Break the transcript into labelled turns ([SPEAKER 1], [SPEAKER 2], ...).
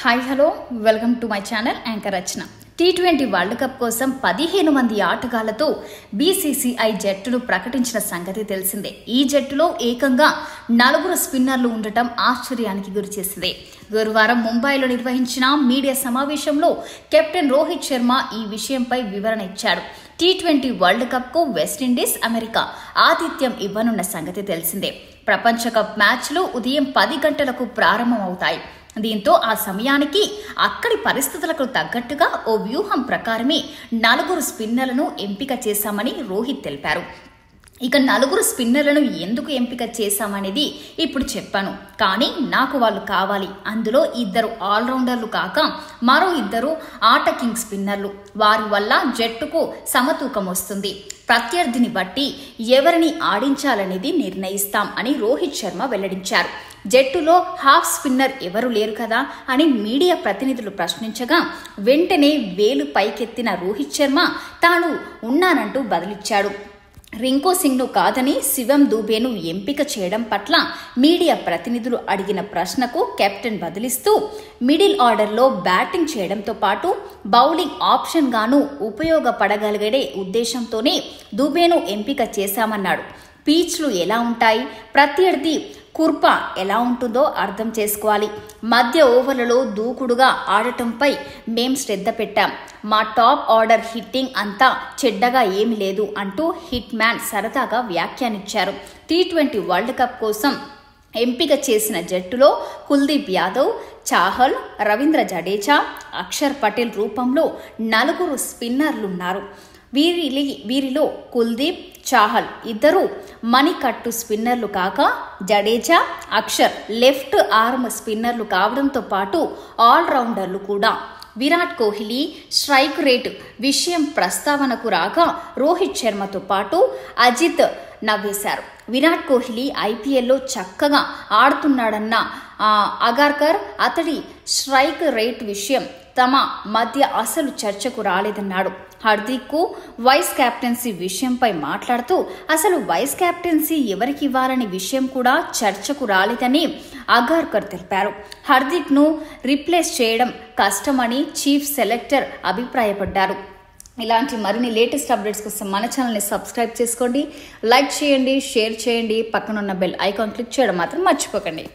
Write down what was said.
[SPEAKER 1] Hi hello welcome to my channel anchor Rachana. T20 world cup కోసం 15 మంది ఆటగాళ్లతో BCCI జట్టును ప్రకటించిన సంగతి తెలిసిందే. ఈ జట్టులో ఏకంగా 4 స్పిన్నర్లు ఉండటం ఆశ్చర్యానికి గురిచేసింది. గురువారం ముంబైలో నిర్వహించిన మీడియా సమావేశంలో కెప్టెన్ రోహిత్ శర్మ ఈ విషయంపై వివరణ ఇచ్చాడు. T20 వరల్డ్ కప్ కు వెస్టిండీస్, అమెరికా ఆతిథ్యం ఇవ్వనున్న సంగతి తెలిసిందే. ప్రపంచ కప్ మ్యాచ్లు ఉదయం 10 గంటలకు ప్రారంభమవుతాయి. దీంతో ఆ సమయానికి అక్కడి పరిస్థితులకు తగ్గట్టుగా ఓ వ్యూహం ప్రకారమే 4 స్పిన్నర్లను ఎంపిక చేశామని రోహిత్ తెలిపారు. ఇక 4 స్పిన్నర్లను ఎందుకు ఎంపిక చేశామనేది ఇప్పుడు చెప్పాను, కానీ నాకు వాళ్ళు కావాలి. అందులో 2 ఆల్రౌండర్లు కాక మరో 2 ఆట కింగ్ స్పిన్నర్లు. వారి వల్ల జట్టుకు సమతూకం వస్తుంది. ప్రత్యర్థిని బట్టి ఎవరిని ఆడించాలనేది నిర్ణయిస్తాం అని రోహిత్ శర్మ వెల్లడించారు. జట్టులో హాఫ్ స్పిన్నర్ ఎవరు లేరు కదా అని మీడియా ప్రతినిధులు ప్రశ్నించగా వెంటనే వేలు పైకెత్తిన రోహిత్ శర్మ తాను ఉన్నానంటూ బదిలిచ్చాడు. రింకు సింగ్ను కాదని శివం దూబేను ఎంపిక చేయడం పట్ల మీడియా ప్రతినిధులు అడిగిన ప్రశ్నకు కెప్టెన్ బదిలిస్తూ మిడిల్ ఆర్డర్లో బ్యాటింగ్ చేయడంతో పాటు బౌలింగ్ ఆప్షన్ గాను ఉపయోగపడగలిగే ఉద్దేశంతోనే దూబేను ఎంపిక చేశామన్నాడు. పిచ్లు ఎలా ఉంటాయి, ప్రత్యర్థి కుర్పా ఎలా ఉంటుందో అర్థం చేసుకోవాలి. మధ్య ఓవర్లలో దూకుడుగా ఆడటంపై మేం శ్రద్ధ పెట్టాం. మా టాప్ ఆర్డర్ హిట్టింగ్ అంతా చెడ్డగా ఏమీ లేదు అంటూ హిట్ మ్యాన్ సరదాగా వ్యాఖ్యానించారు. T20 వరల్డ్ కప్ కోసం ఎంపిక చేసిన జట్టులో కుల్దీప్ యాదవ్, చాహల్, రవీంద్ర జడేజా, అక్షర్ పటేల్ రూపంలో 4 స్పిన్నర్లున్నారు. వీరిలో కుల్దీప్, చాహల్ 2 మణికట్టు స్పిన్నర్లు కాక జడేజా, అక్షర్ లెఫ్ట్ ఆర్మ్ స్పిన్నర్లు కావడంతో పాటు ఆల్రౌండర్లు కూడా. విరాట్ కోహ్లీ స్ట్రైక్ రేట్ విషయం ప్రస్తావనకు రాగా రోహిత్ శర్మతో పాటు అజిత్ నవ్వేశారు. విరాట్ కోహ్లీ IPLలో చక్కగా ఆడుతున్నాడన్న అగార్కర్ అతడి స్ట్రైక్ రేట్ విషయం తమ మధ్య అసలు చర్చకు రాలేదన్నాడు. హార్దిక్ వైస్ కెప్టెన్సీ విషయంపై మాట్లాడుతూ అసలు వైస్ కెప్టెన్సీ ఎవరికి ఇవ్వాలనే విషయం కూడా చర్చకు రాలేదని అగార్కర్ తెలిపారు. హార్దిక్ ను రీప్లేస్ చేయడం కష్టమని చీఫ్ సెలెక్టర్ అభిప్రాయపడ్డారు. ఇలాంటి మరిన్ని లేటెస్ట్ అప్డేట్స్ కోసం మన ఛానల్ని సబ్స్క్రైబ్ చేసుకోండి, లైక్ చేయండి, షేర్ చేయండి, పక్కనున్న బెల్ ఐకాన్ క్లిక్ చేయడం మాత్రం మర్చిపోకండి.